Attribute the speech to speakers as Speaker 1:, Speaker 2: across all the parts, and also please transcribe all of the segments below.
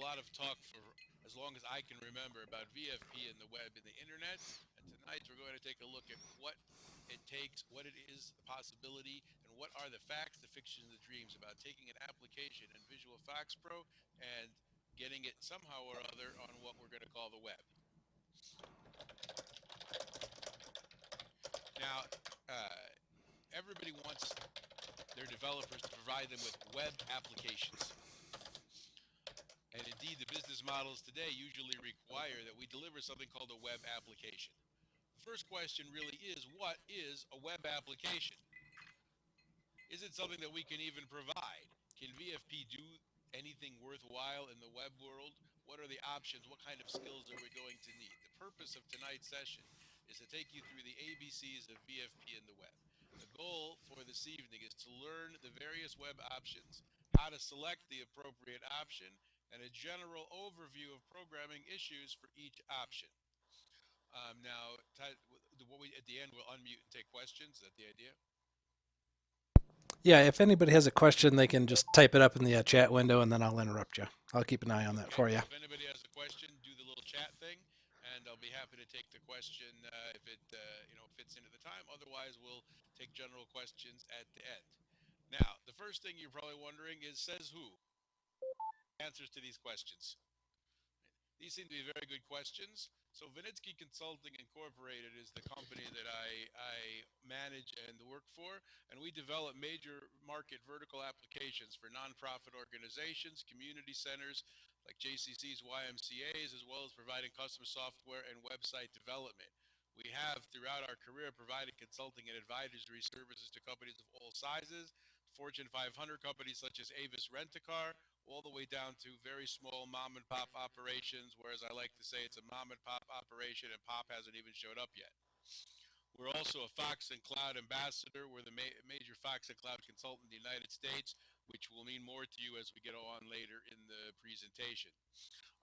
Speaker 1: lot of talk for as long as I can remember about VFP and the web and the internet. And tonight we're going to take a look at what it takes, what it is, the possibility, and what are the facts, the fiction, and the dreams about taking an application in Visual FoxPro and getting it somehow or other on what we're going to call the web. Now, everybody wants their developers to provide them with web applications. And indeed, the business models today usually require that we deliver something called a web application. The first question really is, what is a web application? Is it something that we can even provide? Can VFP do anything worthwhile in the web world? What are the options? What kind of skills are we going to need? The purpose of tonight's session is to take you through the ABCs of VFP in the web. The goal for this evening is to learn the various web options, how to select the appropriate option, and a general overview of programming issues for each option. Now, at the end, we'll unmute and take questions. Is that the idea?
Speaker 2: Yeah, if anybody has a question, they can just type it up in the chat window, and then I'll interrupt you. I'll keep an eye on that for you.
Speaker 1: If anybody has a question, do the little chat thing, and I'll be happy to take the question if it fits into the time. Otherwise, we'll take general questions at the end. Now, the first thing you're probably wondering is, says who? Answers to these questions. These seem to be very good questions. So Vinitsky Consulting Incorporated is the company that I manage and work for, and we develop major market vertical applications for nonprofit organizations, community centers like JCCs, YMCAs, as well as providing custom software and website development. We have, throughout our career, provided consulting and advisory services to companies of all sizes, Fortune 500 companies such as Avis Rent-A-Car, all the way down to very small mom and pop operations, whereas I like to say it's a mom and pop operation and pop hasn't even showed up yet. We're also a Fox and Cloud ambassador. We're the major Fox and Cloud consultant in the United States, which will mean more to you as we get on later in the presentation.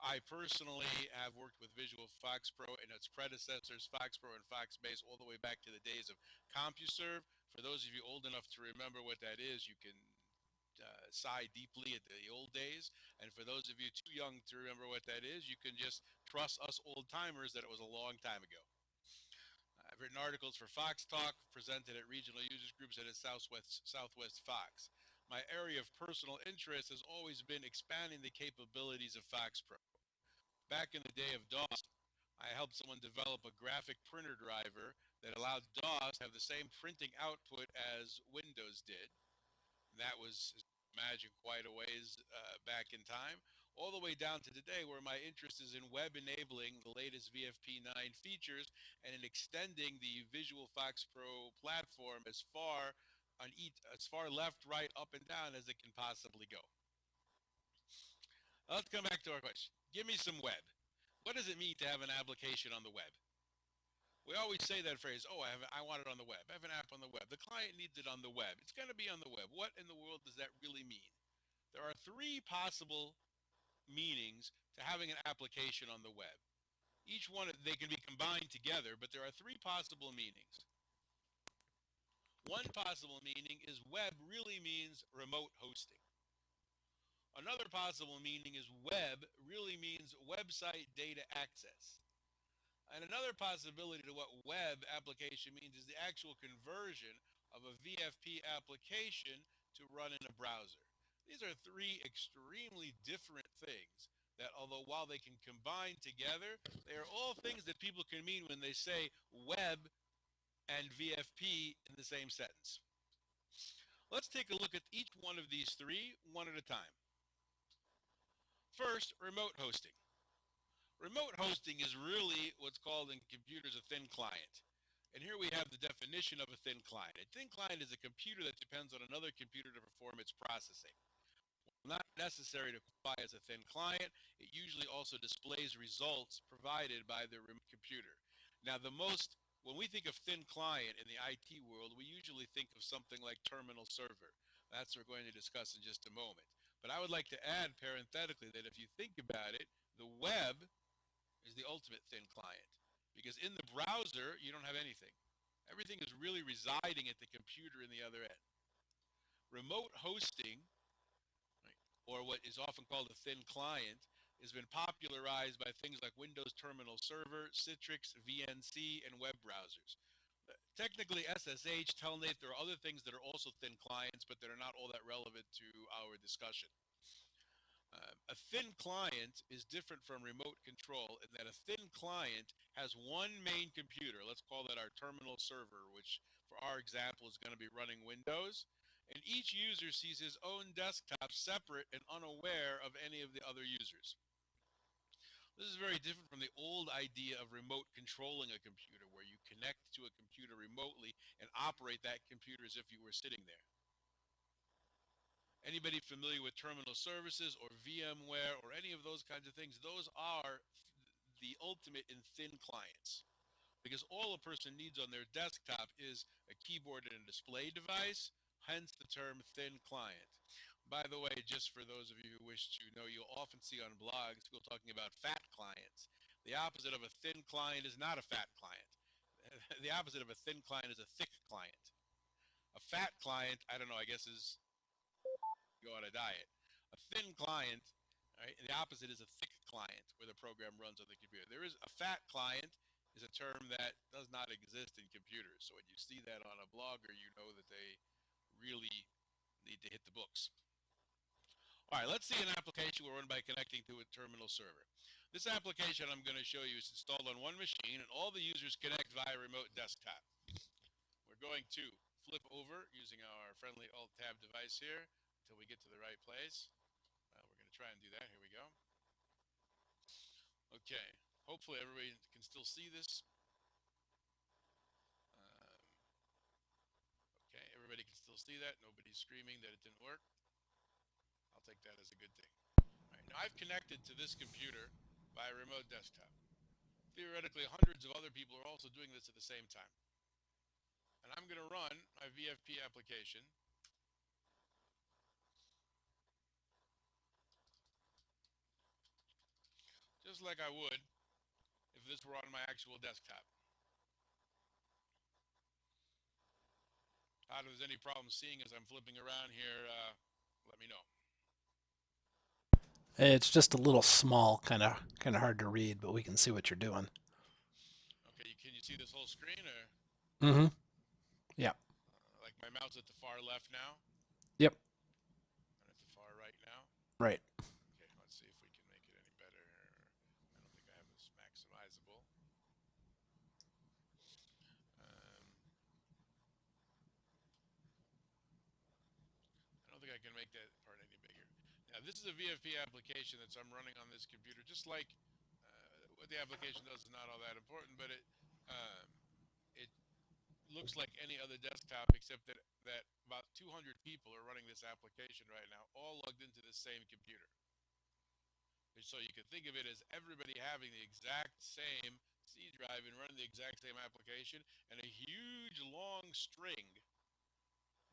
Speaker 1: I personally have worked with Visual FoxPro and its predecessors, FoxPro and FoxBase, all the way back to the days of CompuServe. For those of you old enough to remember what that is, you can sigh deeply at the old days. And for those of you too young to remember what that is, you can just trust us old timers that it was a long time ago. I've written articles for Fox Talk, presented at regional users groups and at Southwest Fox. My area of personal interest has always been expanding the capabilities of FoxPro. Back in the day of DOS, I helped someone develop a graphic printer driver that allowed DOS to have the same printing output as Windows did. That was, imagine, quite a ways back in time, all the way down to today, where my interest is in web enabling the latest VFP 9 features and in extending the Visual FoxPro platform as far left, right, up, and down as it can possibly go. Let's come back to our question. Give me some web. What does it mean to have an application on the web? We always say that phrase, oh, I want it on the web. I have an app on the web. The client needs it on the web. It's going to be on the web. What in the world does that really mean? There are three possible meanings to having an application on the web. Each one, they can be combined together, but there are three possible meanings. One possible meaning is web really means remote hosting. Another possible meaning is web really means website data access. And another possibility to what web application means is the actual conversion of a VFP application to run in a browser. These are three extremely different things that, although while they can combine together, they are all things that people can mean when they say web and VFP in the same sentence. Let's take a look at each one of these three one at a time. First, remote hosting. Remote hosting is really what's called in computers a thin client. And here we have the definition of a thin client. A thin client is a computer that depends on another computer to perform its processing. While not necessary to qualify as a thin client, it usually also displays results provided by the remote computer. Now, when we think of thin client in the IT world, we usually think of something like terminal server. That's what we're going to discuss in just a moment. But I would like to add parenthetically that if you think about it, the web is the ultimate thin client, because in the browser you don't have anything. Everything is really residing at the computer in the other end. Remote hosting, right, or what is often called a thin client, has been popularized by things like Windows Terminal Server, Citrix, VNC, and web browsers. Technically, SSH, Telnet, there are other things that are also thin clients, but that are not all that relevant to our discussion. A thin client is different from remote control in that a thin client has one main computer. Let's call that our terminal server, which for our example is going to be running Windows. And each user sees his own desktop separate and unaware of any of the other users. This is very different from the old idea of remote controlling a computer, where you connect to a computer remotely and operate that computer as if you were sitting there. Anybody familiar with terminal services or VMware or any of those kinds of things, those are the ultimate in thin clients. Because all a person needs on their desktop is a keyboard and a display device, hence the term thin client. By the way, just for those of you who wish to know, you'll often see on blogs people talking about fat clients. The opposite of a thin client is not a fat client. The opposite of a thin client is a thick client. A fat client, I don't know, I guess is go on a diet. A thin client, right? The opposite is a thick client, where the program runs on the computer. There is a fat client is a term that does not exist in computers. So when you see that on a blogger, you know that they really need to hit the books. All right, let's see an application we're run by connecting to a terminal server. This application I'm going to show you is installed on one machine, and all the users connect via remote desktop. We're going to flip over using our friendly Alt-Tab device here until we get to the right place. We're going to try and do that. Here we go. Okay. Hopefully everybody can still see this. Okay, everybody can still see that. Nobody's screaming that it didn't work. I'll take that as a good thing. All right, now I've connected to this computer via remote desktop. Theoretically, hundreds of other people are also doing this at the same time. And I'm going to run my VFP application. Just like I would if this were on my actual desktop. If there's any problem seeing as I'm flipping around here, let me know.
Speaker 2: It's just a little small, kind of hard to read, but we can see what you're doing.
Speaker 1: Okay, can you see this whole screen, or?
Speaker 2: Mm-hmm. Yeah.
Speaker 1: Like my mouse at the far left now?
Speaker 2: Yep.
Speaker 1: And at the far right now?
Speaker 2: Right.
Speaker 1: Okay, let's see if we can make it any better. I don't think I have this maximizable. I don't think I can make that part any bigger. Now, this is a VFP application that I'm running on this computer. Just like what the application does is not all that important, but it looks like any other desktop, except that about 200 people are running this application right now, all logged into the same computer. So you can think of it as everybody having the exact same C drive and running the exact same application, and a huge long string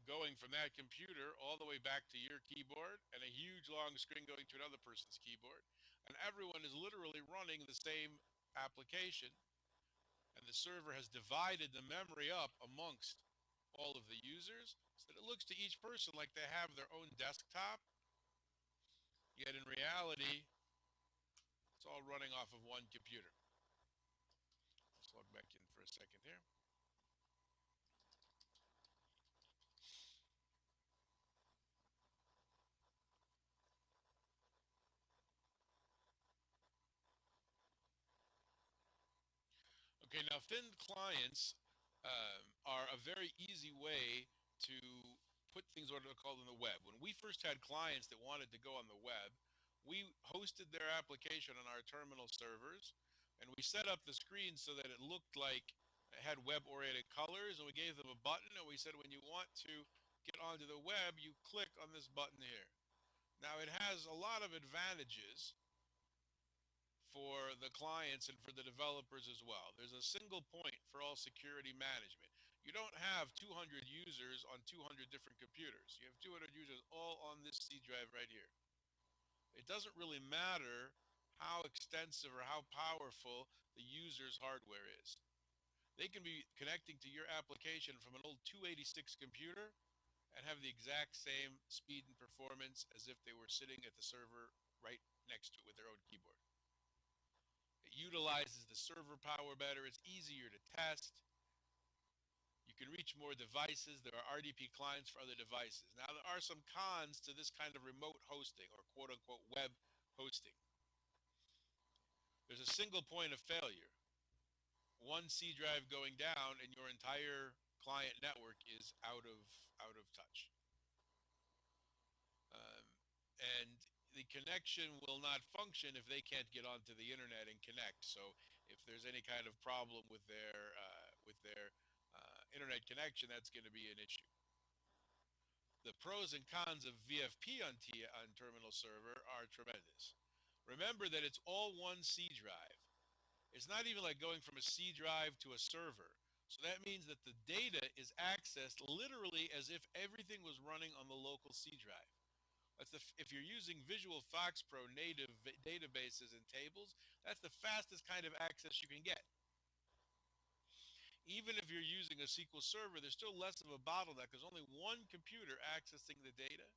Speaker 1: going from that computer all the way back to your keyboard, and a huge long string going to another person's keyboard. And everyone is literally running the same application, and the server has divided the memory up amongst all of the users so that it looks to each person like they have their own desktop, yet in reality it's all running off of one computer. Let's log back in for a second here. Okay, now thin clients are a very easy way to put things what are called on the web. When we first had clients that wanted to go on the web, we hosted their application on our terminal servers, and we set up the screen so that it looked like it had web-oriented colors, and we gave them a button, and we said when you want to get onto the web, you click on this button here. Now, it has a lot of advantages for the clients and for the developers as well. There's a single point for all security management. You don't have 200 users on 200 different computers. You have 200 users all on this C drive right here. It doesn't really matter how extensive or how powerful the user's hardware is. They can be connecting to your application from an old 286 computer, and have the exact same speed and performance as if they were sitting at the server right next to it with their own keyboard. It utilizes the server power better. It's easier to test. You can reach more devices. There are RDP clients for other devices. Now, there are some cons to this kind of remote hosting or quote-unquote web hosting. There's a single point of failure. One C drive going down and your entire client network is out of touch. Um, and the connection will not function if they can't get onto the internet and connect. So if there's any kind of problem with their internet connection, that's going to be an issue. The pros and cons of VFP on terminal server are tremendous. Remember that it's all one C drive. It's not even like going from a C drive to a server. So that means that the data is accessed literally as if everything was running on the local C drive. If you're using Visual FoxPro native databases and tables, that's the fastest kind of access you can get. Even if you're using a SQL Server, there's still less of a bottleneck. There's only one computer accessing the data,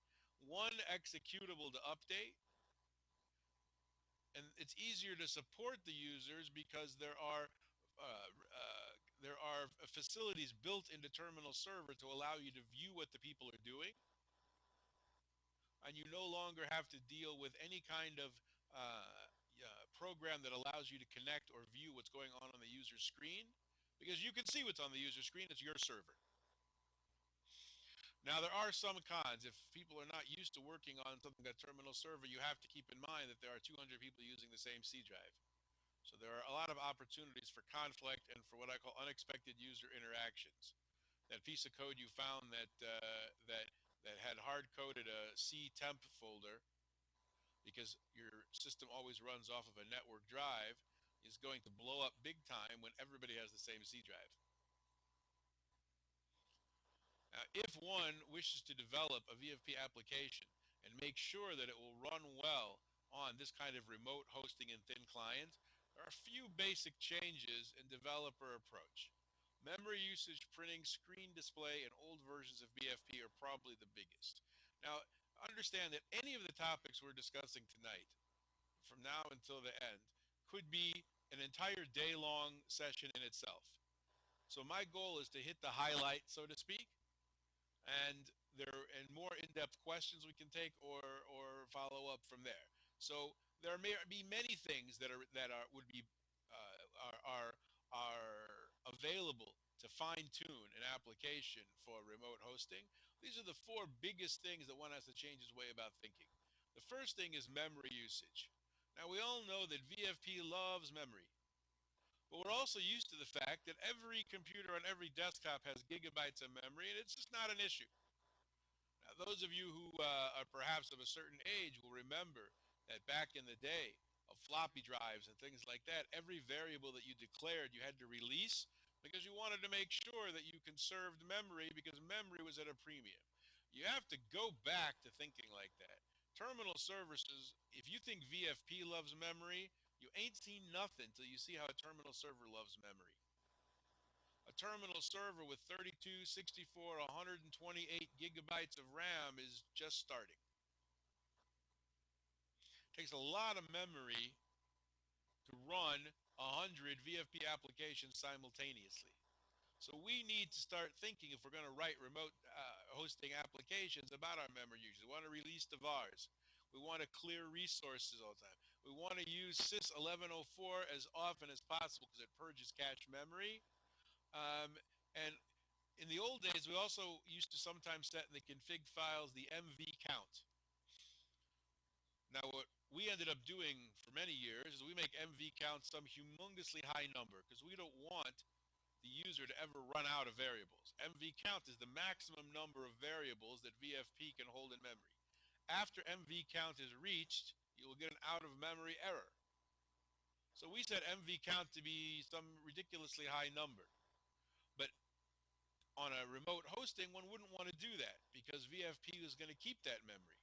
Speaker 1: one executable to update, and it's easier to support the users because uh, there are facilities built into terminal server to allow you to view what the people are doing, and you no longer have to deal with any kind of program that allows you to connect or view what's going on the user screen, because you can see what's on the user screen. It's your server. Now, there are some cons. If people are not used to working on something like terminal server, you have to keep in mind that there are 200 people using the same C drive. So there are a lot of opportunities for conflict and for what I call unexpected user interactions. That piece of code you found that had hard-coded a C temp folder because your system always runs off of a network drive is going to blow up big time when everybody has the same C drive. Now, if one wishes to develop a VFP application and make sure that it will run well on this kind of remote hosting and thin client, there are a few basic changes in developer approach. Memory usage, printing, screen display, and old versions of VFP are probably the biggest. Now, understand that any of the topics we're discussing tonight, from now until the end, could be an entire day-long session in itself. So my goal is to hit the highlight, so to speak, and more in-depth questions we can take or follow up from there. So there may be many things that would be are available to fine-tune an application for remote hosting. These are the four biggest things that one has to change his way about thinking. The first thing is memory usage. Now, we all know that VFP loves memory, but we're also used to the fact that every computer on every desktop has gigabytes of memory, and it's just not an issue. Now, those of you who are perhaps of a certain age will remember that back in the day of floppy drives and things like that, every variable that you declared you had to release because you wanted to make sure that you conserved memory because memory was at a premium. You have to go back to thinking like that. Terminal services, if you think VFP loves memory, you ain't seen nothing till you see how a terminal server loves memory. A terminal server with 32, 64, 128 gigabytes of RAM is just starting. It takes a lot of memory to run 100 VFP applications simultaneously. So we need to start thinking, if we're going to write remote hosting applications, about our memory usage. We want to release the VARs. We want to clear resources all the time. We want to use sys 1104 as often as possible because it purges cache memory. And in the old days, we also used to sometimes set in the config files the MV count. Now, what we ended up doing for many years is we make MV count some humongously high number because we don't want the user to ever run out of variables. MV count is the maximum number of variables that VFP can hold in memory. After MV count is reached, you will get an out of memory error. So we set MV count to be some ridiculously high number. But on a remote hosting, one wouldn't want to do that because VFP is going to keep that memory.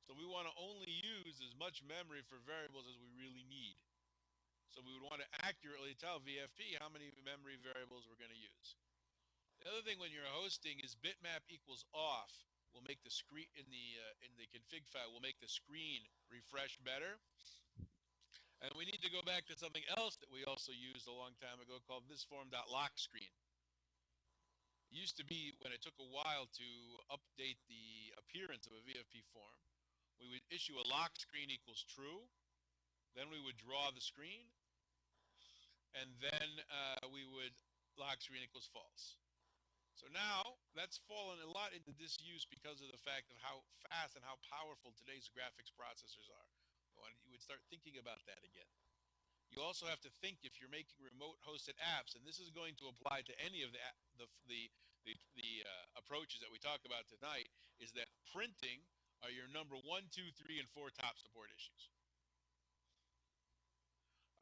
Speaker 1: So we want to only use as much memory for variables as we really need. So we would want to accurately tell VFP how many memory variables we're going to use. The other thing when you're hosting is bitmap equals off will make the screen in the config file will make the screen refresh better. And we need to go back to something else that we also used a long time ago called thisform.lockScreen. It used to be when it took a while to update the appearance of a VFP form, we would issue a lock screen equals true, then we would draw the screen, and then we would lock screen equals false. So now that's fallen a lot into disuse because of the fact of how fast and how powerful today's graphics processors are. You would start thinking about that again. You also have to think if you're making remote hosted apps, and this is going to apply to any of the approaches that we talk about tonight, is that printing are your number 1, 2, 3, and 4 top support issues.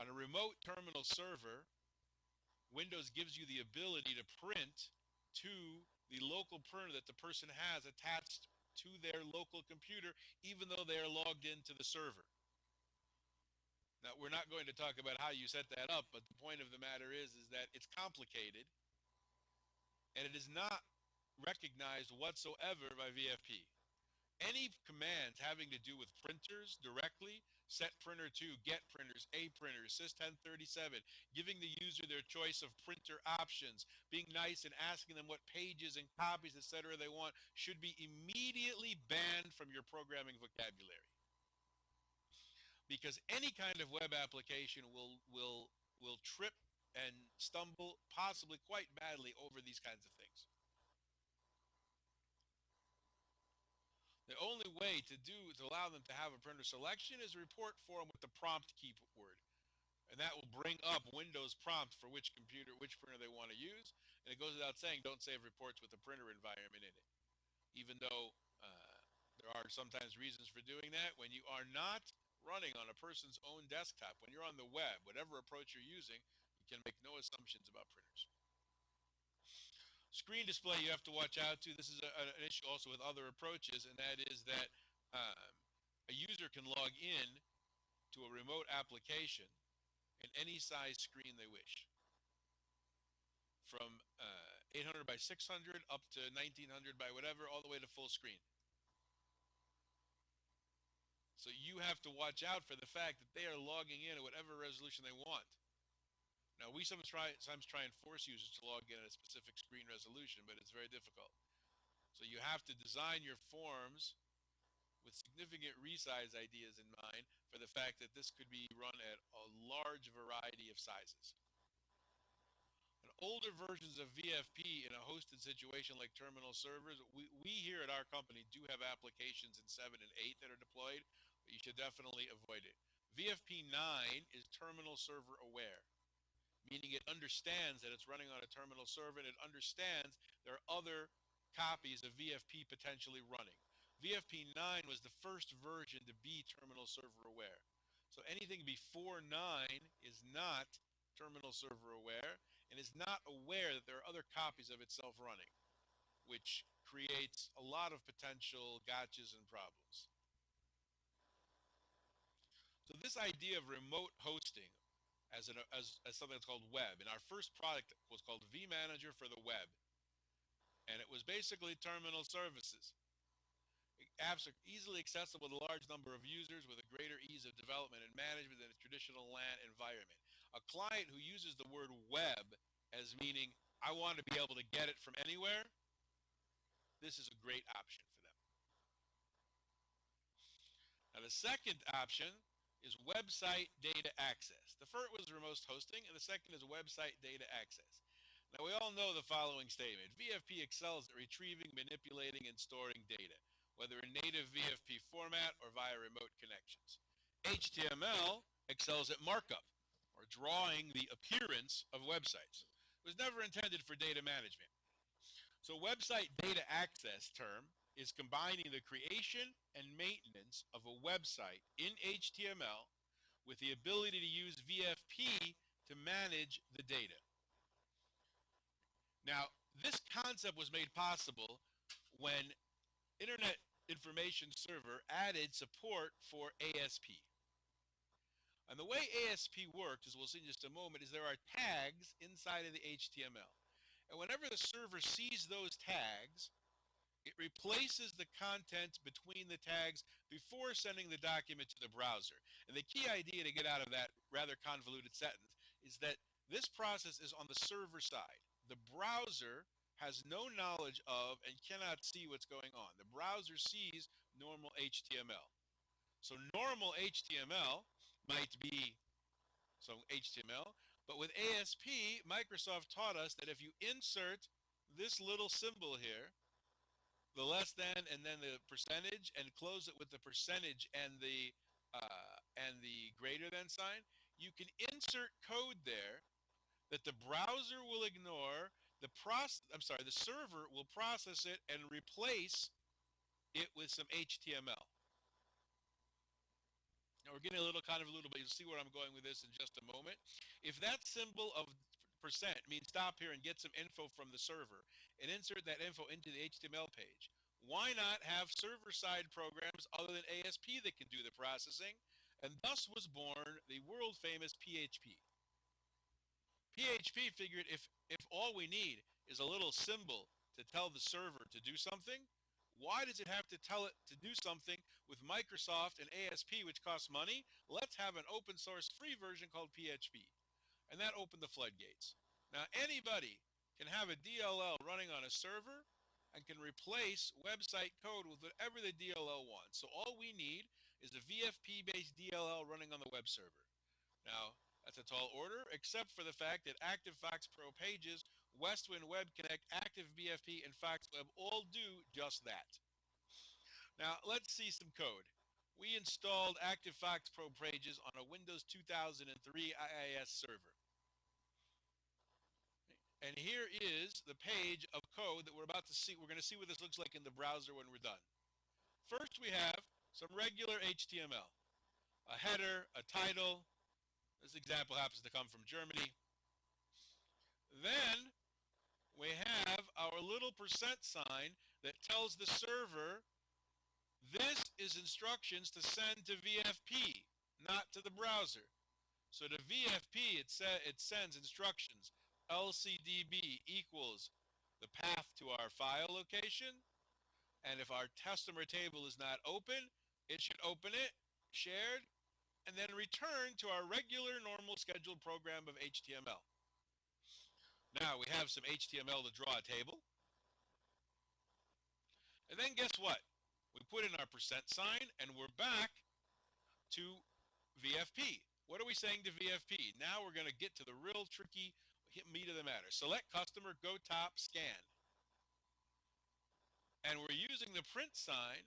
Speaker 1: On a remote terminal server, Windows gives you the ability to print to the local printer that the person has attached to their local computer, even though they are logged into the server. Now, we're not going to talk about how you set that up, but the point of the matter is that it's complicated, and it is not recognized whatsoever by VFP. Any commands having to do with printers directly, set printer to, get printers, a printer, sys1037, giving the user their choice of printer options, being nice and asking them what pages and copies, etc. they want, should be immediately banned from your programming vocabulary. Because any kind of web application will trip and stumble possibly quite badly over these kinds of things. The only way to allow them to have a printer selection is report for them with the prompt keyword. And that will bring up Windows prompt for which printer they want to use. And it goes without saying, don't save reports with the printer environment in it. Even though there are sometimes reasons for doing that. When you are not running on a person's own desktop, when you're on the web, whatever approach you're using, you can make no assumptions about printers. Screen display you have to watch out to. This is an issue also with other approaches, and that is that a user can log in to a remote application in any size screen they wish, from 800 by 600 up to 1900 by whatever, all the way to full screen. So you have to watch out for the fact that they are logging in at whatever resolution they want. Now, we sometimes try and force users to log in at a specific screen resolution, but it's very difficult. So you have to design your forms with significant resize ideas in mind for the fact that this could be run at a large variety of sizes. And older versions of VFP in a hosted situation like terminal servers, we here at our company do have applications in 7 and 8 that are deployed, but you should definitely avoid it. VFP 9 is terminal server aware, meaning it understands that it's running on a terminal server, and it understands there are other copies of VFP potentially running. VFP 9 was the first version to be terminal server aware. So anything before 9 is not terminal server aware and is not aware that there are other copies of itself running, which creates a lot of potential gotchas and problems. So this idea of remote hosting as something that's called web, and our first product was called vManager for the web, and it was basically terminal services. Apps are easily accessible to a large number of users with a greater ease of development and management than a traditional LAN environment. A client who uses the word web as meaning I want to be able to get it from anywhere, this is a great option for them. Now the second option is website data access. The first was remote hosting, and the second is website data access. Now we all know the following statement. VFP excels at retrieving, manipulating, and storing data, whether in native VFP format or via remote connections. HTML excels at markup, or drawing the appearance of websites. It was never intended for data management. So website data access term is combining the creation and maintenance of a website in HTML with the ability to use VFP to manage the data. Now, this concept was made possible when Internet Information Server added support for ASP. And the way ASP works, as we'll see in just a moment, is there are tags inside of the HTML. And whenever the server sees those tags, it replaces the content between the tags before sending the document to the browser. And the key idea to get out of that rather convoluted sentence is that this process is on the server side. The browser has no knowledge of and cannot see what's going on. The browser sees normal HTML. So normal HTML might be some HTML, but with ASP, Microsoft taught us that if you insert this little symbol here, the less than and then the percentage, and close it with the percentage and the greater than sign, you can insert code there that the browser will ignore. The server will process it and replace it with some HTML. Now we're getting a little convoluted, but you'll see where I'm going with this in just a moment. If that symbol of percent means stop here and get some info from the server and insert that info into the HTML page, why not have server-side programs other than ASP that can do the processing? And thus was born the world-famous PHP. PHP figured if all we need is a little symbol to tell the server to do something, why does it have to tell it to do something with Microsoft and ASP, which costs money? Let's have an open source free version called PHP. And that opened the floodgates. Now anybody can have a DLL running on a server and can replace website code with whatever the DLL wants. So all we need is a VFP-based DLL running on the web server. Now, that's a tall order, except for the fact that active FoxPro pages, Westwind Web Connect, Active BFP, and FoxWeb all do just that. Now, let's see some code. We installed active FoxPro pages on a Windows 2003 IIS server. And here is the page of code that we're about to see. We're going to see what this looks like in the browser when we're done. First, we have some regular HTML, a header, a title. This example happens to come from Germany. Then we have our little percent sign that tells the server this is instructions to send to VFP, not to the browser. So to VFP, it sends instructions. LCDB equals the path to our file location. And if our customer table is not open, it should open it, shared, and then return to our regular, normal, scheduled program of HTML. Now we have some HTML to draw a table. And then guess what? We put in our percent sign, and we're back to VFP. What are we saying to VFP? Now we're going to get to the real tricky meat of the matter. Select customer, go top, scan. And we're using the print sign,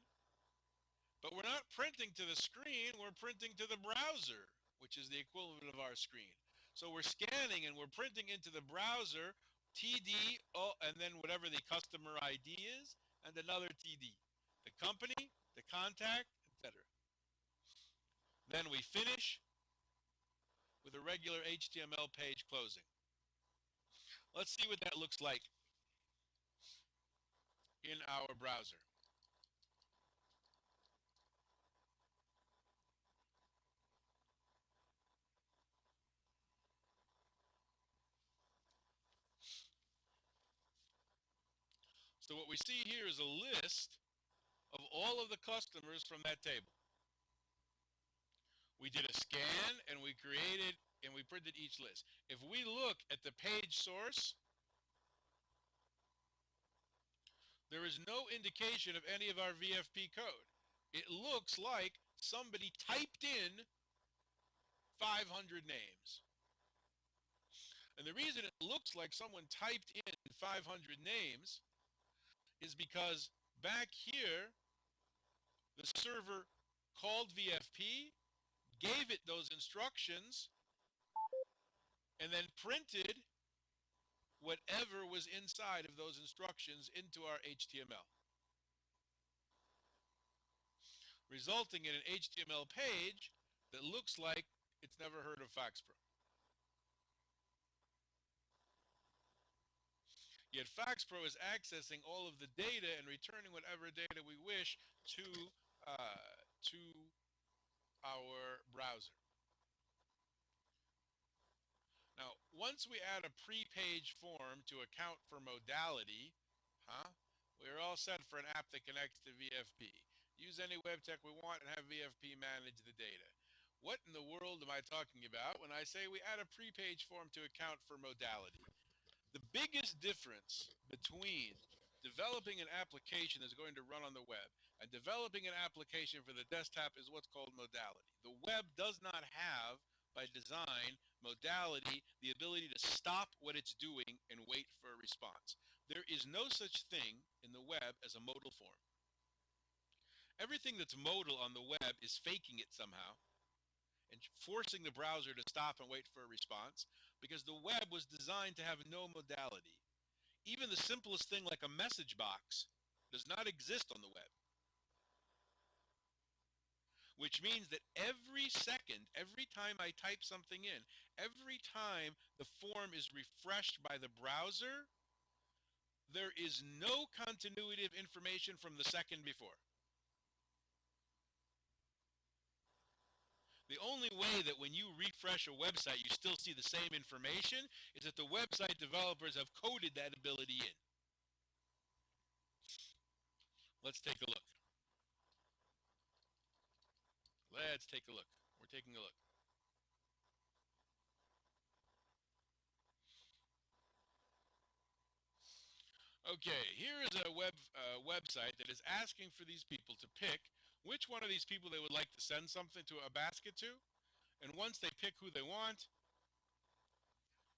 Speaker 1: but we're not printing to the screen, we're printing to the browser, which is the equivalent of our screen. So we're scanning and we're printing into the browser TD, and then whatever the customer ID is, and another TD. The company, the contact, etc. Then we finish with a regular HTML page closing. Let's see what that looks like in our browser. So what we see here is a list of all of the customers from that table. We did a scan and we created and we printed each list. If we look at the page source, there is no indication of any of our VFP code. It looks like somebody typed in 500 names. And the reason it looks like someone typed in 500 names is because back here, the server called VFP, gave it those instructions, and then printed whatever was inside of those instructions into our HTML, resulting in an HTML page that looks like it's never heard of FoxPro. Yet FoxPro is accessing all of the data and returning whatever data we wish to our browser. Now, once we add a pre-page form to account for modality, we're all set for an app that connects to VFP. Use any web tech we want and have VFP manage the data. What in the world am I talking about when I say we add a pre-page form to account for modality? The biggest difference between developing an application that's going to run on the web and developing an application for the desktop is what's called modality. The web does not have, by design, modality, the ability to stop what it's doing and wait for a response. There is no such thing in the web as a modal form. Everything that's modal on the web is faking it somehow and forcing the browser to stop and wait for a response, because the web was designed to have no modality. Even the simplest thing like a message box does not exist on the web, which means that every second, every time I type something in, every time the form is refreshed by the browser, there is no continuity of information from the second before. The only way that when you refresh a website you still see the same information is that the website developers have coded that ability in. Let's take a look. Let's take a look. We're taking a look. Okay, here is a website that is asking for these people to pick which one of these people they would like to send something to a basket to. And once they pick who they want,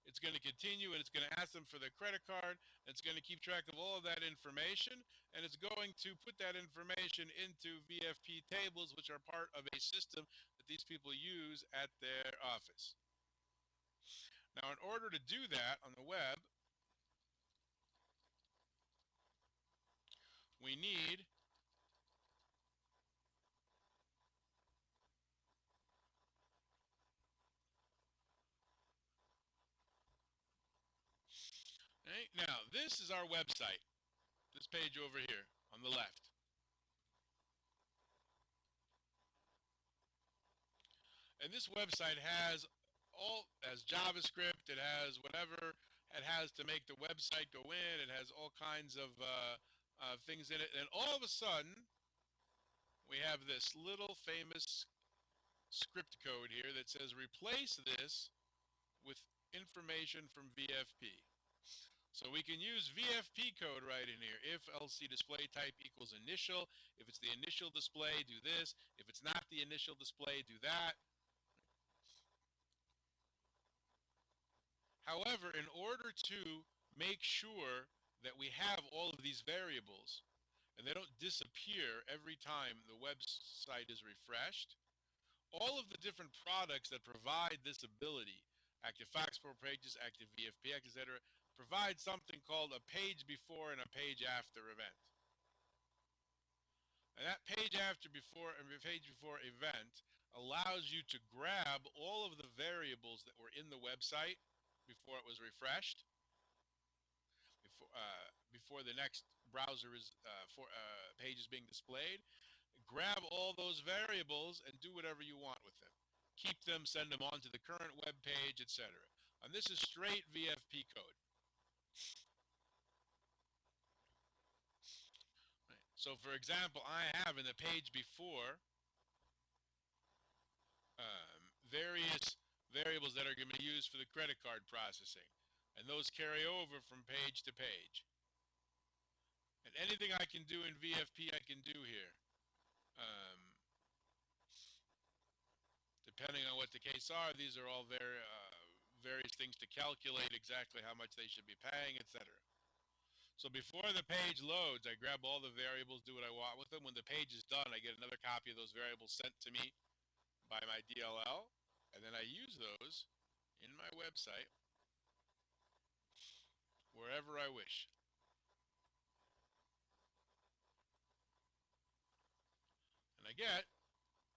Speaker 1: it's going to continue and it's going to ask them for their credit card. And it's going to keep track of all of that information. And it's going to put that information into VFP tables, which are part of a system that these people use at their office. Now, in order to do that on the web, we need right? Now, this is our website, this page over here on the left. And this website has JavaScript, it has whatever it has to make the website go in, it has all kinds of things in it. And all of a sudden, we have this little famous script code here that says replace this with information from VFP. So we can use VFP code right in here. If LC display type equals initial. If it's the initial display, do this. If it's not the initial display, do that. However, in order to make sure that we have all of these variables and they don't disappear every time the website is refreshed, all of the different products that provide this ability, Active FoxPro pages, Active VFP, etc., provide something called a page before and a page after event. And that page after before and page before event allows you to grab all of the variables that were in the website before it was refreshed, before the next browser page is being displayed. Grab all those variables and do whatever you want with them. Keep them, send them on to the current web page, etc. And this is straight VFP code. Right. So for example, I have in the page before various variables that are going to be used for the credit card processing. And those carry over from page to page. And anything I can do in VFP, I can do here. Depending on what the case are, these are all various things to calculate exactly how much they should be paying, etc. So before the page loads, I grab all the variables, do what I want with them. When the page is done, I get another copy of those variables sent to me by my DLL, and then I use those in my website wherever I wish. And I get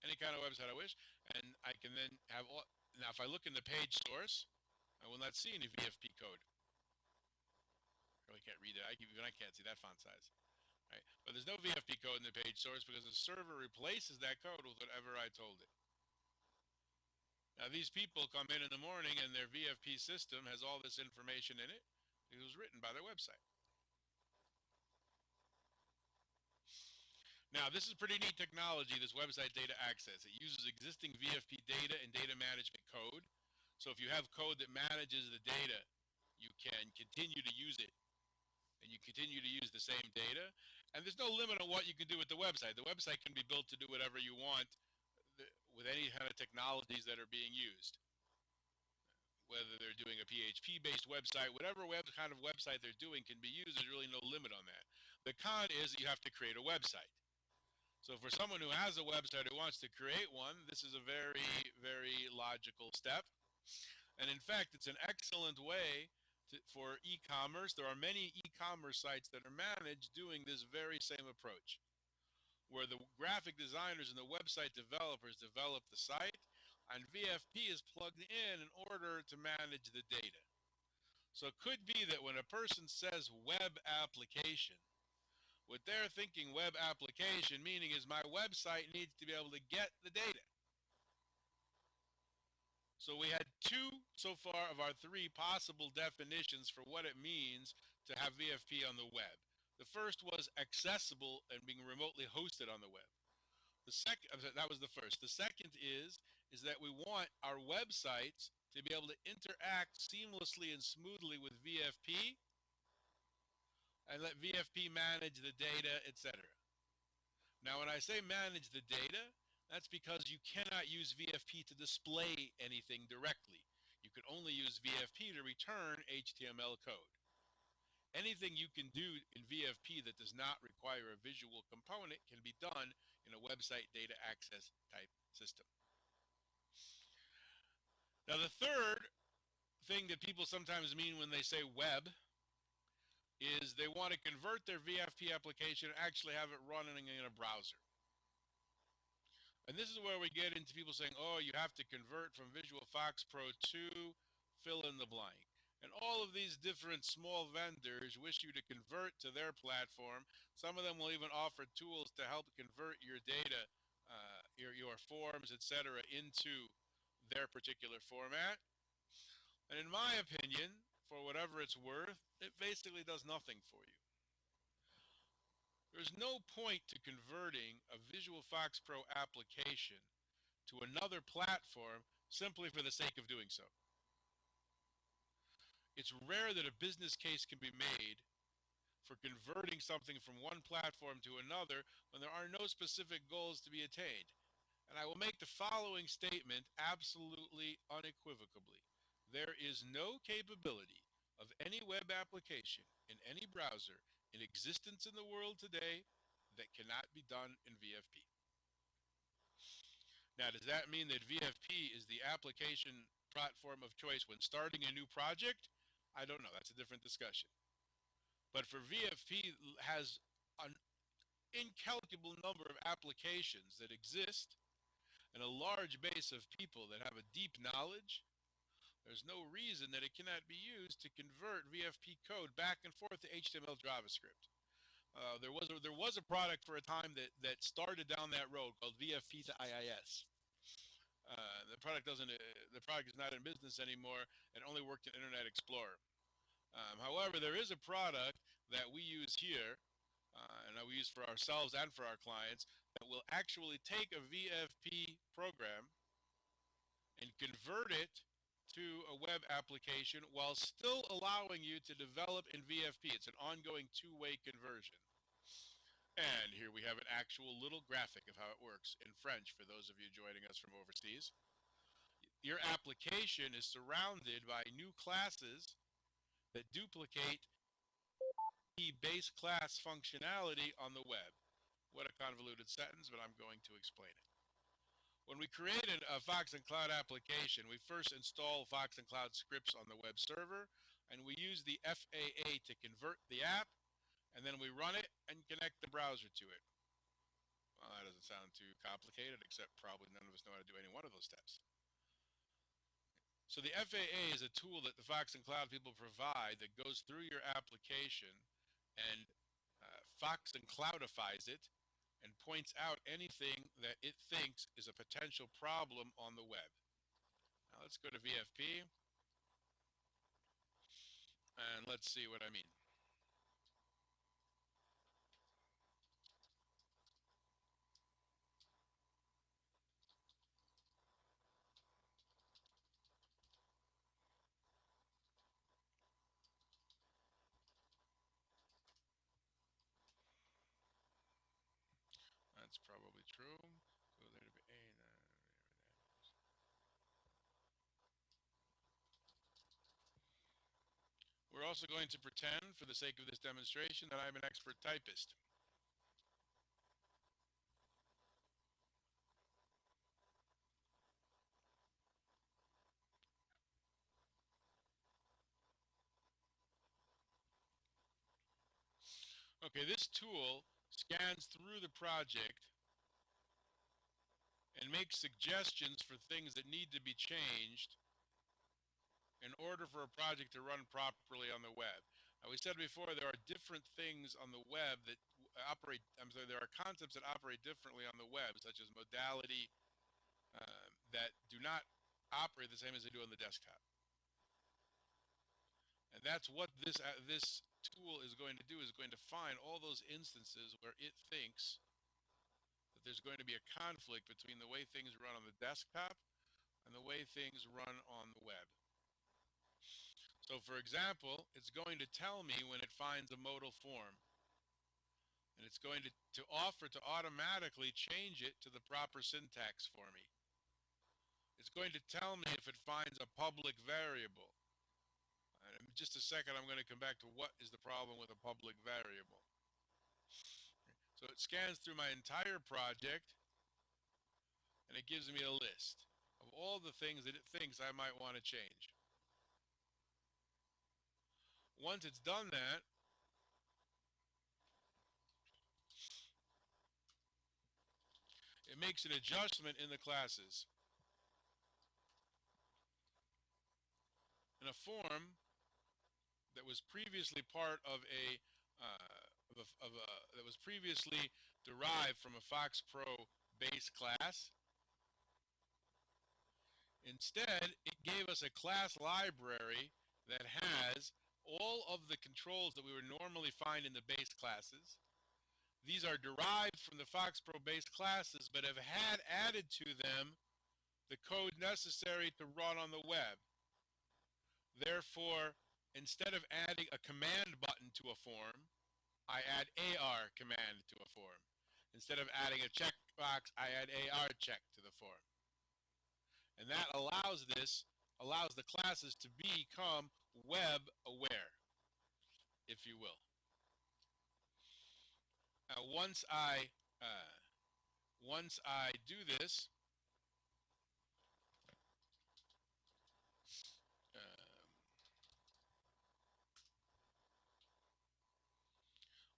Speaker 1: any kind of website I wish, and I can then have all. Now, if I look in the page source, I will not see any VFP code. I really can't read it. Even I can't see that font size. Right? But there's no VFP code in the page source because the server replaces that code with whatever I told it. Now these people come in the morning and their VFP system has all this information in it. It was written by their website. Now this is pretty neat technology, this website data access. It uses existing VFP data and data management code. So if you have code that manages the data, you can continue to use it and you continue to use the same data. And there's no limit on what you can do with the website. The website can be built to do whatever you want with any kind of technologies that are being used. Whether they're doing a PHP-based website, whatever kind of website they're doing can be used. There's really no limit on that. The con is that you have to create a website. So for someone who has a website who wants to create one, this is a very, very logical step. And in fact, it's an excellent way for e-commerce. There are many e-commerce sites that are managed doing this very same approach, where the graphic designers and the website developers develop the site, and VFP is plugged in order to manage the data. So it could be that when a person says web application, what they're thinking web application meaning is my website needs to be able to get the data. So we had two so far of our three possible definitions for what it means to have VFP on the web. The first was accessible and being remotely hosted on the web. The second, that was the first. The second is that we want our websites to be able to interact seamlessly and smoothly with VFP and let VFP manage the data, etc. Now, when I say manage the data, that's because you cannot use VFP to display anything directly. You can only use VFP to return HTML code. Anything you can do in VFP that does not require a visual component can be done in a website data access type system. Now, the third thing that people sometimes mean when they say web is they want to convert their VFP application and actually have it running in a browser. And this is where we get into people saying, oh, you have to convert from Visual FoxPro to fill in the blank. And all of these different small vendors wish you to convert to their platform. Some of them will even offer tools to help convert your data, your forms, etc., into their particular format. And in my opinion, for whatever it's worth, it basically does nothing for you. There's no point to converting a Visual FoxPro application to another platform simply for the sake of doing so. It's rare that a business case can be made for converting something from one platform to another when there are no specific goals to be attained. And I will make the following statement absolutely unequivocally. There is no capability of any web application in any browser in existence in the world today that cannot be done in VFP. Now, does that mean that VFP is the application platform of choice when starting a new project? I don't know. That's a different discussion. But for VFP has an incalculable number of applications that exist and a large base of people that have a deep knowledge, there's no reason that it cannot be used to convert VFP code back and forth to HTML JavaScript. There was a product for a time that started down that road called VFP to IIS. The product is not in business anymore and only worked in Internet Explorer. However, there is a product that we use here, and that we use for ourselves and for our clients, that will actually take a VFP program and convert it to a web application while still allowing you to develop in VFP. It's an ongoing two-way conversion. And here we have an actual little graphic of how it works in French for those of you joining us from overseas. Your application is surrounded by new classes that duplicate the base class functionality on the web. What a convoluted sentence, but I'm going to explain it. When we created a Fox and Cloud application, we first install Fox and Cloud scripts on the web server, and we use the FAA to convert the app, and then we run it and connect the browser to it. Well, that doesn't sound too complicated, except probably none of us know how to do any one of those steps. So the FAA is a tool that the Fox and Cloud people provide that goes through your application and Fox and Cloudifies it and points out anything that it thinks is a potential problem on the web. Now let's go to VFP, and let's see what I mean. That's probably true. So there'd be A. We're also going to pretend, for the sake of this demonstration, that I'm an expert typist. Okay, this tool scans through the project and makes suggestions for things that need to be changed in order for a project to run properly on the web. Now, we said before there are different things on the web that operate, there are concepts that operate differently on the web, such as modality, that do not operate the same as they do on the desktop. And that's what this tool is going to do, is going to find all those instances where it thinks that there's going to be a conflict between the way things run on the desktop and the way things run on the web. So for example, it's going to tell me when it finds a modal form. And it's going to offer to automatically change it to the proper syntax for me. It's going to tell me if it finds a public variable. And in just a second, I'm going to come back to what is the problem with a public variable. So it scans through my entire project, and it gives me a list of all the things that it thinks I might want to change. Once it's done that, it makes an adjustment in the classes. In a form that was previously part of that was previously derived from a FoxPro base class. Instead, it gave us a class library that has all of the controls that we would normally find in the base classes. These are derived from the FoxPro base classes, but have had added to them the code necessary to run on the web. Therefore, instead of adding a command button to a form, I add AR command to a form. Instead of adding a checkbox, I add AR check to the form. And that allows the classes to become web aware, if you will. Now, once I do this,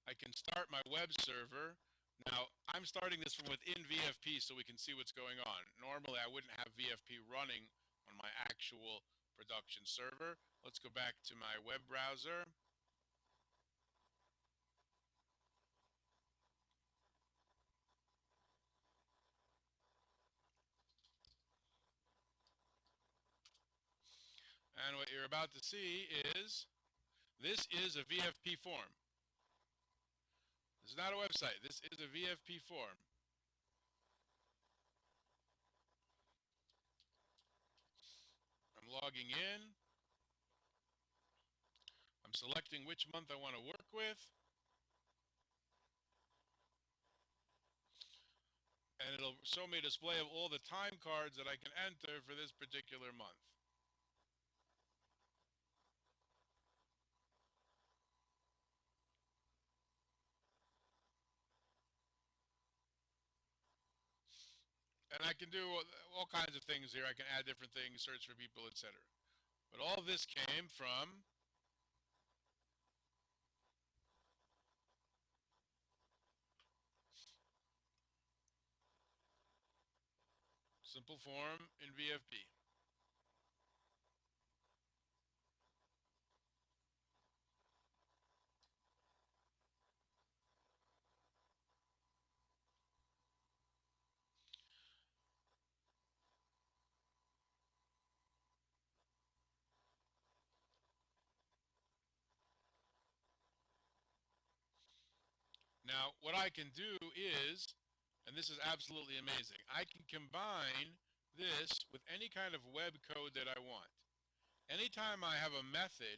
Speaker 1: I can start my web server. Now, I'm starting this from within VFP so we can see what's going on. Normally, I wouldn't have VFP running on my actual production server. Let's go back to my web browser. And what you're about to see is, this is a VFP form. This is not a website. This is a VFP form. I'm logging in. I'm selecting which month I want to work with. And it'll show me a display of all the time cards that I can enter for this particular month. And I can do all kinds of things here. I can add different things, search for people, etc. But all this came from simple form in VFP. Now, what I can do is, and this is absolutely amazing, I can combine this with any kind of web code that I want. Anytime I have a method,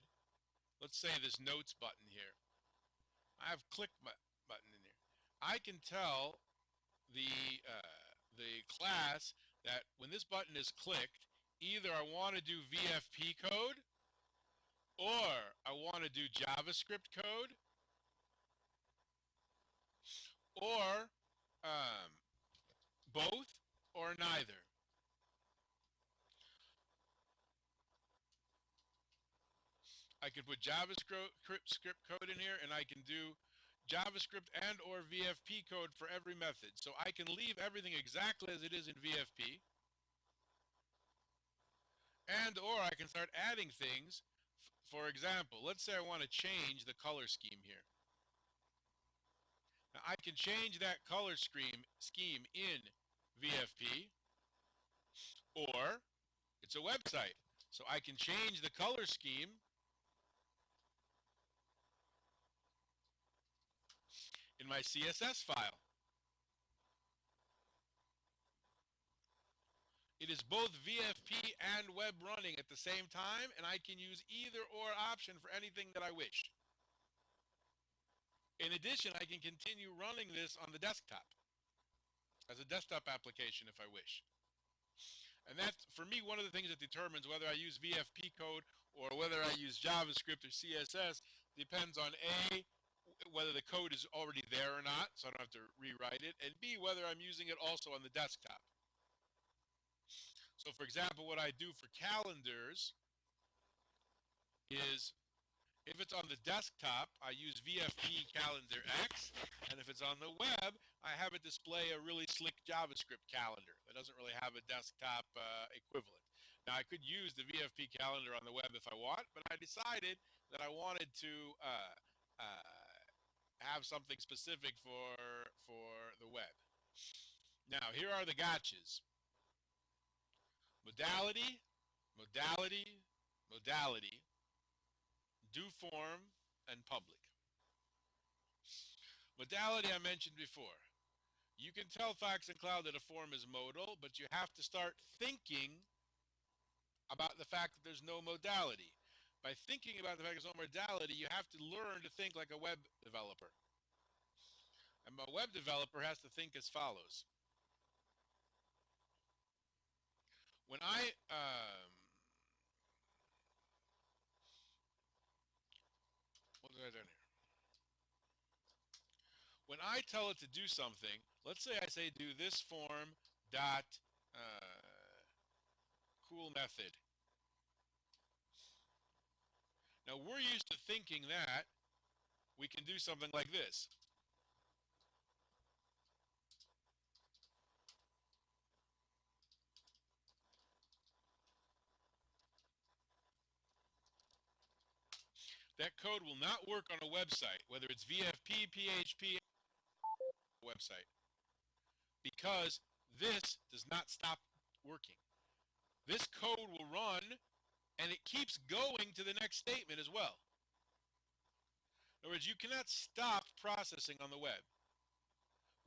Speaker 1: let's say this notes button here, I have click button in here. I can tell the class that when this button is clicked, either I want to do VFP code or I want to do JavaScript code or both or neither. I could put JavaScript code in here, and I can do JavaScript and or VFP code for every method. So I can leave everything exactly as it is in VFP, and or I can start adding things. For example, let's say I want to change the color scheme here. Now I can change that color scheme in VFP, or it's a website. So I can change the color scheme in my CSS file. It is both VFP and web running at the same time, and I can use either or option for anything that I wish. In addition, I can continue running this on the desktop as a desktop application if I wish. And that's, for me, one of the things that determines whether I use VFP code or whether I use JavaScript or CSS depends on A, whether the code is already there or not, so I don't have to rewrite it, and B, whether I'm using it also on the desktop. So, for example, what I do for calendars is, if it's on the desktop, I use VFP calendar X, and if it's on the web, I have it display a really slick JavaScript calendar that doesn't really have a desktop equivalent. Now, I could use the VFP calendar on the web if I want, but I decided that I wanted to have something specific for the web. Now, here are the gotchas. Modality, modality, modality, do form, and public. Modality I mentioned before. You can tell Fox and Cloud that a form is modal, but you have to start thinking about the fact that there's no modality. By thinking about the fact there's no modality, you have to learn to think like a web developer. And a web developer has to think as follows. When I what did I do here? When I tell it to do something, let's say I say do this form dot cool method. Now we're used to thinking that we can do something like this. That code will not work on a website, whether it's VFP, PHP, website, because this does not stop working. This code will run, and it keeps going to the next statement as well. In other words, you cannot stop processing on the web.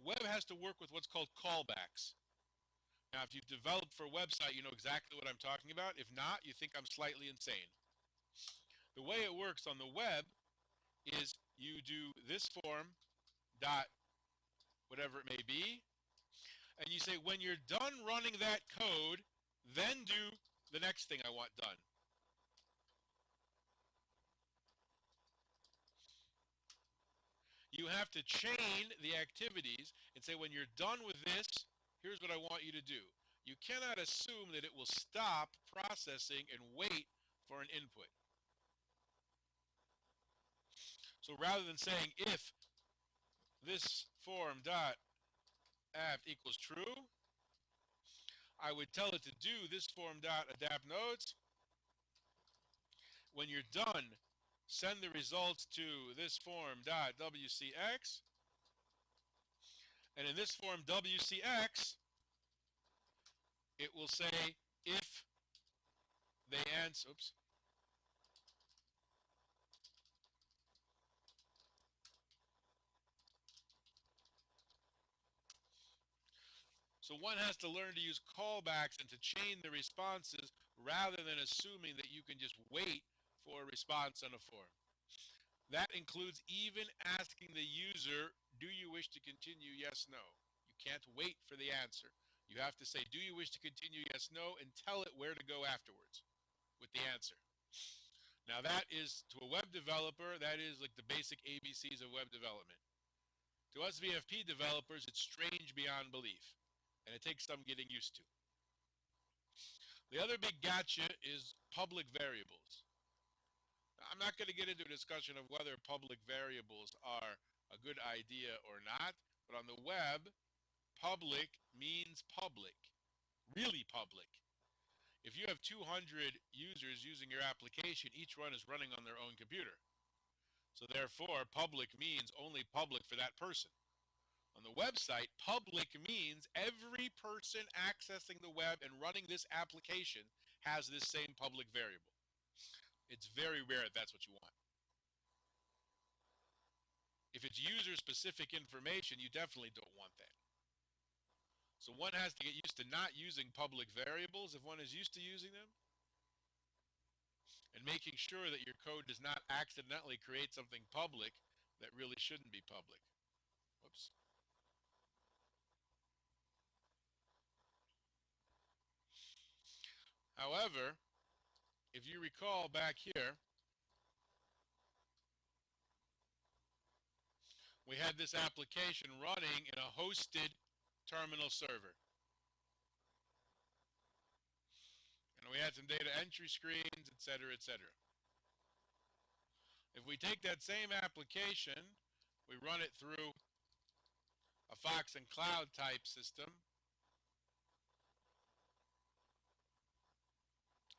Speaker 1: Web has to work with what's called callbacks. Now, if you've developed for a website, you know exactly what I'm talking about. If not, you think I'm slightly insane. The way it works on the web is you do this form dot whatever it may be, and you say when you're done running that code, then do the next thing I want done. You have to chain the activities and say when you're done with this, here's what I want you to do. You cannot assume that it will stop processing and wait for an input. So rather than saying if this form dot apt equals true, I would tell it to do this form dot adapt nodes. When you're done, send the results to this form dot WCX, and in this form WCX, it will say if they answer. Oops. So one has to learn to use callbacks and to chain the responses rather than assuming that you can just wait for a response on a form. That includes even asking the user, do you wish to continue, yes, no. You can't wait for the answer. You have to say, do you wish to continue, yes, no, and tell it where to go afterwards with the answer. Now that is, to a web developer, that is like the basic ABCs of web development. To us VFP developers, it's strange beyond belief, and it takes some getting used to. The other big gotcha is public variables. I'm not going to get into a discussion of whether public variables are a good idea or not, but on the web, public means public, really public. If you have 200 users using your application, each one is running on their own computer. So therefore, public means only public for that person. On the website, public means every person accessing the web and running this application has this same public variable. It's very rare that that's what you want. If it's user-specific information, you definitely don't want that. So one has to get used to not using public variables if one is used to using them, and making sure that your code does not accidentally create something public that really shouldn't be public. Whoops. However, if you recall back here, we had this application running in a hosted terminal server. And we had some data entry screens, etc., etc. If we take that same application, we run it through a Fox and Cloud type system,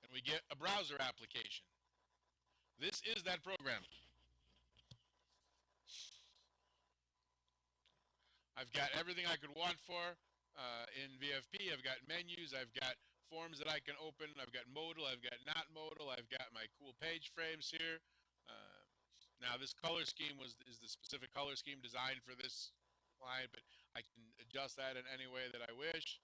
Speaker 1: and we get a browser application. This is that program. I've got everything I could want for in VFP. I've got menus. I've got forms that I can open. I've got modal. I've got not modal. I've got my cool page frames here. Now this color scheme is the specific color scheme designed for this client, but I can adjust that in any way that I wish.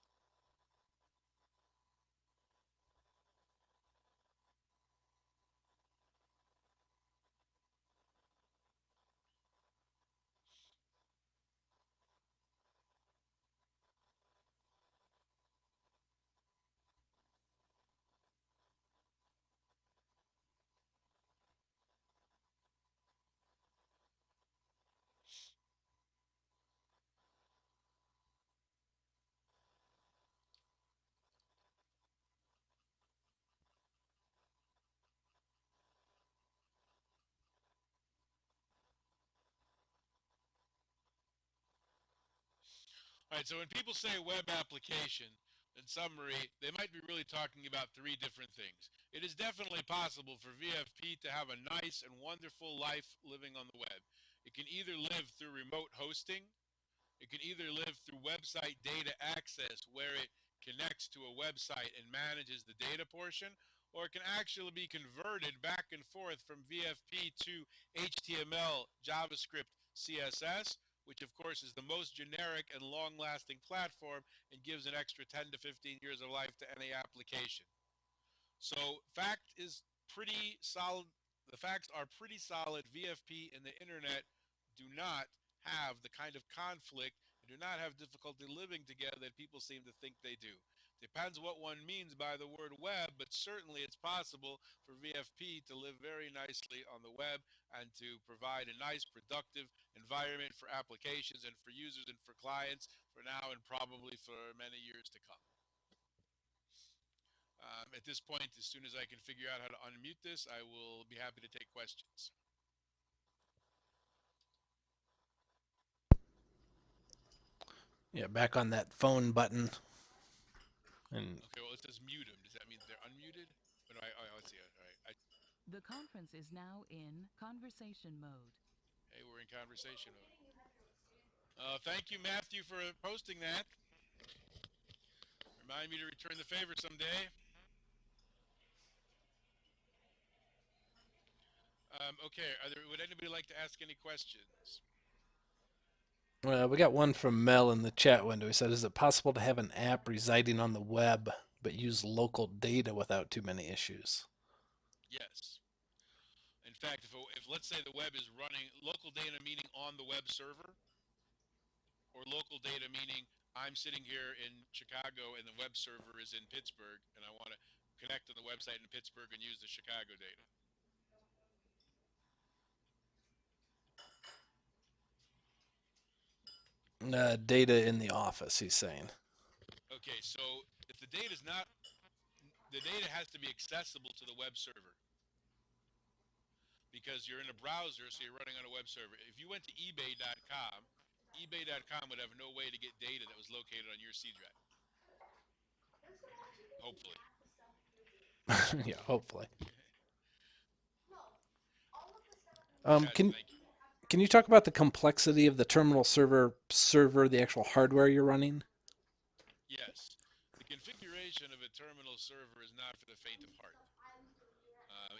Speaker 1: All right, so when people say web application, in summary, they might be really talking about three different things. It is definitely possible for VFP to have a nice and wonderful life living on the web. It can either live through remote hosting, it can either live through website data access, where it connects to a website and manages the data portion, or it can actually be converted back and forth from VFP to HTML, JavaScript, CSS, which of course is the most generic and long-lasting platform and gives an extra 10 to 15 years of life to any application. So fact is pretty solid. The facts are pretty solid. VFP and the internet do not have the kind of conflict and do not have difficulty living together that people seem to think they do. Depends what one means by the word web, but certainly it's possible for VFP to live very nicely on the web and to provide a nice, productive environment for applications and for users and for clients for now and probably for many years to come. At this point, as soon as I can figure out how to unmute this, I will be happy to take questions.
Speaker 2: Yeah, back on that phone button. And
Speaker 1: Okay, well, it says mute them. Does that mean they're unmuted? Oh, let's see. All right.
Speaker 3: The conference is now in conversation mode.
Speaker 1: Hey, we're in conversation mode. Thank you, Matthew, for posting that. Remind me to return the favor someday. Okay, would anybody like to ask any questions?
Speaker 2: We got one from Mel in the chat window. He said, "Is it possible to have an app residing on the web but use local data without too many issues?"
Speaker 1: Yes. In fact, if let's say the web is running local data, meaning on the web server, or local data meaning I'm sitting here in Chicago and the web server is in Pittsburgh, and I want to connect to the website in Pittsburgh and use the Chicago data.
Speaker 2: Data in the office, he's saying.
Speaker 1: Okay, so if the data is not, the data has to be accessible to the web server because you're in a browser, so you're running on a web server. If you went to eBay.com would have no way to get data that was located on your C drive. Hopefully.
Speaker 2: Yeah, hopefully.
Speaker 1: Gotcha,
Speaker 2: Can
Speaker 1: thank you.
Speaker 2: can you talk about the complexity of the terminal server, the actual hardware you're running?
Speaker 1: Yes. The configuration of a terminal server is not for the faint of heart.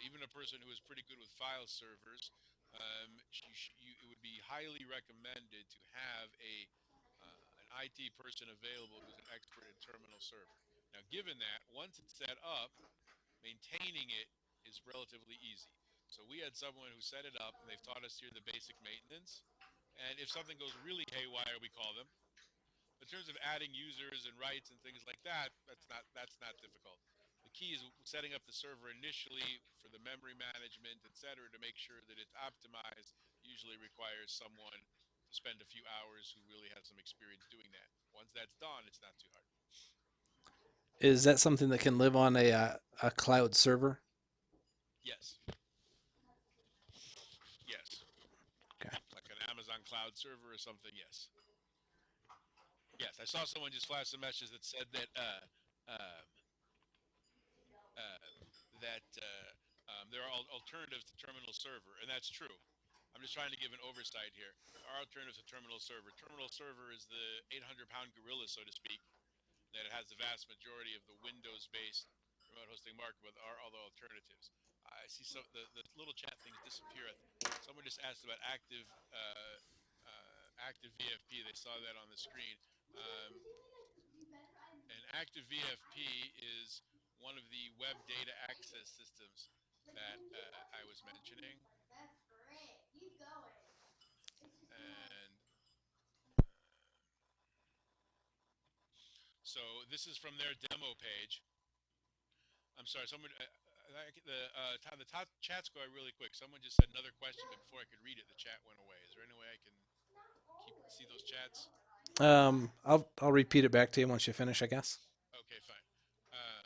Speaker 1: Even a person who is pretty good with file servers, it would be highly recommended to have an IT person available who's an expert in terminal server. Now, given that, once it's set up, maintaining it is relatively easy. So we had someone who set it up, and they've taught us here the basic maintenance. And if something goes really haywire, we call them. In terms of adding users and rights and things like that, that's not difficult. The key is setting up the server initially for the memory management, etc., to make sure that it's optimized. Usually requires someone to spend a few hours who really has some experience doing that. Once that's done, it's not too hard.
Speaker 2: Is that something that can live on a cloud server?
Speaker 1: Yes. Yes.
Speaker 2: Okay.
Speaker 1: Like an Amazon cloud server or something, yes. Yes, I saw someone just flash a message that said that uh, uh, there are alternatives to terminal server, and that's true. I'm just trying to give an oversight here. There are alternatives to terminal server. Terminal server is the 800-pound gorilla, so to speak, that it has the vast majority of the Windows-based remote hosting market, but there are other alternatives. I see the little chat things disappear. Someone just asked about active VFP. They saw that on the screen. And active VFP is one of the web data access systems that I was mentioning. And so this is from their demo page. I'm sorry, someone. The top chat's going really quick. Someone just said another question, but before I could read it, the chat went away. Is there any way I can see those chats?
Speaker 2: I'll repeat it back to you once you finish, I guess.
Speaker 1: Okay, fine. Um,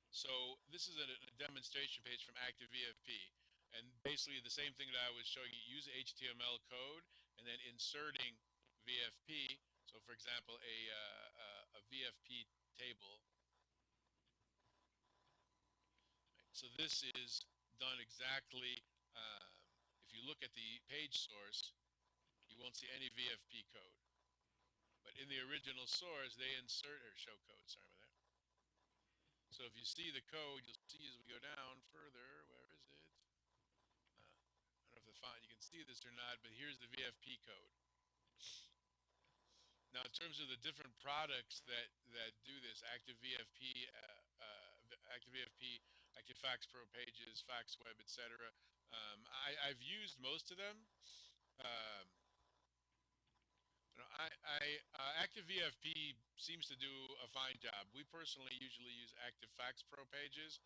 Speaker 1: so this is a demonstration page from Active VFP, and basically the same thing that I was showing you. Use HTML code and then inserting VFP. So, for example, a VFP table. So this is done exactly. If you look at the page source, you won't see any VFP code. But in the original source, they insert or show code. Sorry about that. So if you see the code, you'll see as we go down further. Where is it? I don't know if the font you can see this or not, but here's the VFP code. Now, in terms of the different products that do this, Active VFP, Active VFP, Active FoxPro pages, FoxWeb, etc. I've used most of them. Um, Active VFP seems to do a fine job. We personally usually use Active FoxPro pages.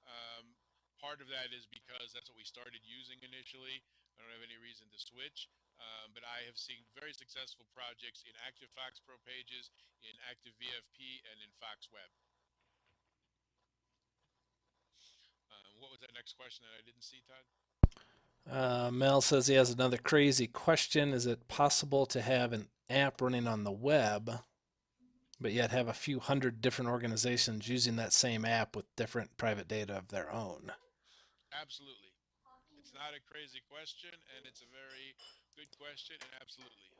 Speaker 1: Um, Part of that is because that's what we started using initially. I don't have any reason to switch. But I have seen very successful projects in Active FoxPro pages, in Active VFP, and in FoxWeb. What was that next question that I didn't see, Todd?
Speaker 2: Mel says he has another crazy question. Is it possible to have an app running on the web, but yet have a few hundred different organizations using that same app with different private data of their own?
Speaker 1: Absolutely. It's not a crazy question, and it's a very good question, and absolutely.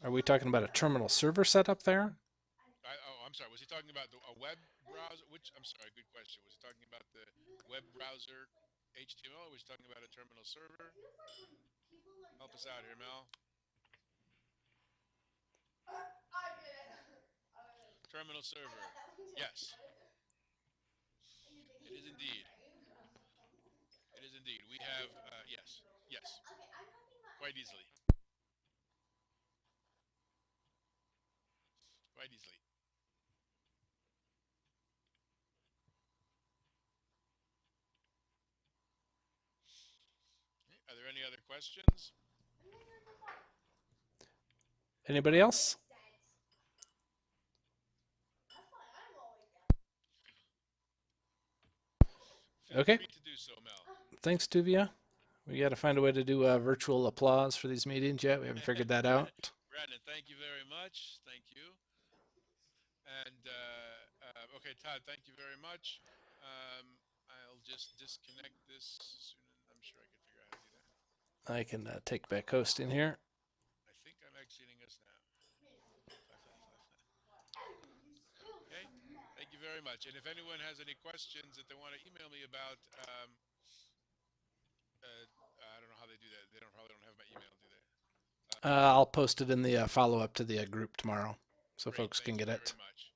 Speaker 2: Are we talking about a terminal server setup there?
Speaker 1: I'm sorry. Was he talking about a web browser? I'm sorry. Good question. Was he talking about the web browser HTML, or was he talking about a terminal server? Help us out here, Mel. Terminal server. Yes. It is indeed. It is indeed. We have, yes. Yes. Quite easily. Quite easily. Okay. Are there any other questions?
Speaker 2: Anybody else?
Speaker 1: Feel
Speaker 2: Okay.
Speaker 1: free to do so, Mel.
Speaker 2: Thanks, Tuvia. We got to find a way to do virtual applause for these meetings yet. We haven't figured that out.
Speaker 1: Brandon, thank you very much. Thank you. And, okay, Todd, thank you very much. I'll just disconnect this soon. I'm sure I can figure out how to do that.
Speaker 2: I can take back hosting here.
Speaker 1: I think I'm exiting us now. Okay, thank you very much. And if anyone has any questions that they want to email me about, I don't know how they do that. They probably don't have my email, do they?
Speaker 2: I'll post it in the follow-up to the group tomorrow so
Speaker 1: Great,
Speaker 2: folks can get
Speaker 1: thank
Speaker 2: it.
Speaker 1: you very much.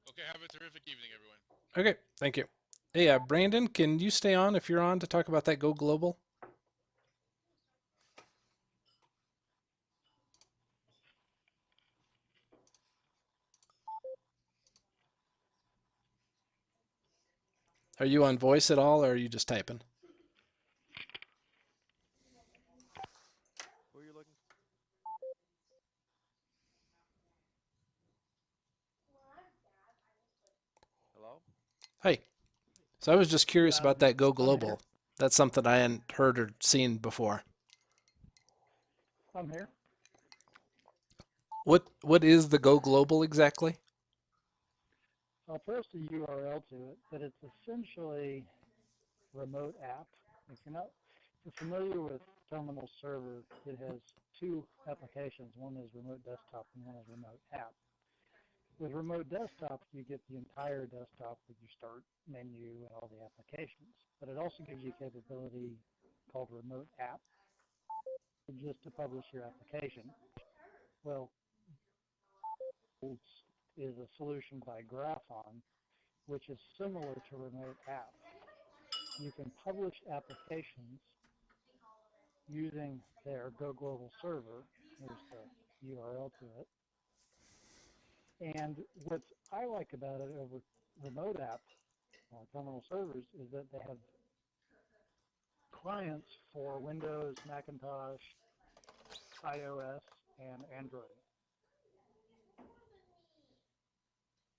Speaker 1: Okay, have a terrific evening, everyone.
Speaker 2: Okay, thank you. Hey, Brandon, can you stay on if you're on to talk about that Go Global? Are you on voice at all, or are you just typing?
Speaker 4: Who are you looking for? Hello?
Speaker 2: Hey, so I was just curious about that Go
Speaker 5: I'm
Speaker 2: Global.
Speaker 5: here.
Speaker 2: That's something I hadn't heard or seen before.
Speaker 5: I'm here.
Speaker 2: What is the Go Global exactly?
Speaker 5: I'll post a URL to it, but it's essentially remote app. If you're familiar with Terminal Server, it has two applications. One is remote desktop and one is remote app. With remote desktop, you get the entire desktop with your start menu and all the applications. But it also gives you a capability called remote app, just to publish your application. Well, is a solution by Graphon, which is similar to remote app. You can publish applications using their Go Global server. Here's the URL to it. And what I like about it over remote app terminal servers is that they have clients for Windows, Macintosh, iOS, and Android.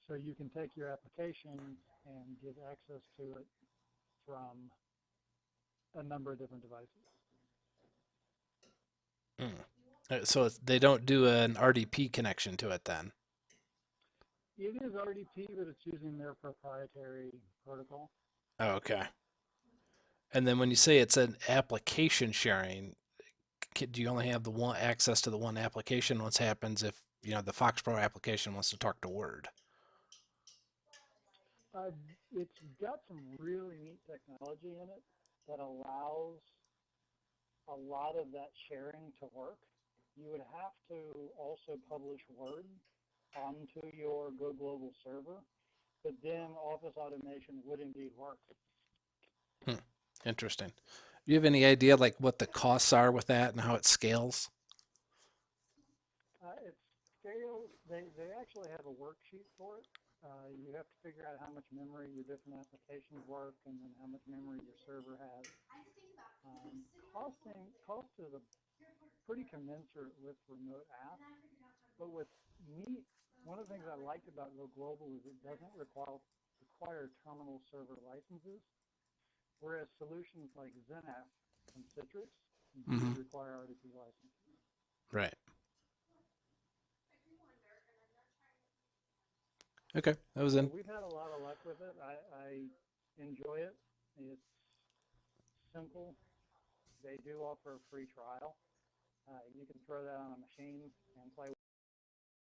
Speaker 5: So you can take your application and give access to it from a number of different devices.
Speaker 2: So they don't do an RDP connection to it then?
Speaker 5: It is RDP, but it's using their proprietary protocol.
Speaker 2: Oh, okay. And then when you say it's an application sharing, do you only have the one access to the one application? What happens if the FoxPro application wants to talk to Word?
Speaker 5: It's got some really neat technology in it that allows a lot of that sharing to work. You would have to also publish Word onto your Go Global server, but then Office automation would indeed work.
Speaker 2: Interesting. Do you have any idea like what the costs are with that and how it scales?
Speaker 5: It scales. They actually have a worksheet for it. You have to figure out how much memory your different applications work and then how much memory your server has. Cost is pretty commensurate with remote app, but what's neat, one of the things I liked about Go Global is it doesn't require terminal server licenses, whereas solutions like XenApp and Citrix do require RDP licenses.
Speaker 2: Right. Okay, that was in.
Speaker 5: So we've had a lot of luck with it. I enjoy it. It's simple. They do offer a free trial. You can throw that on a machine and play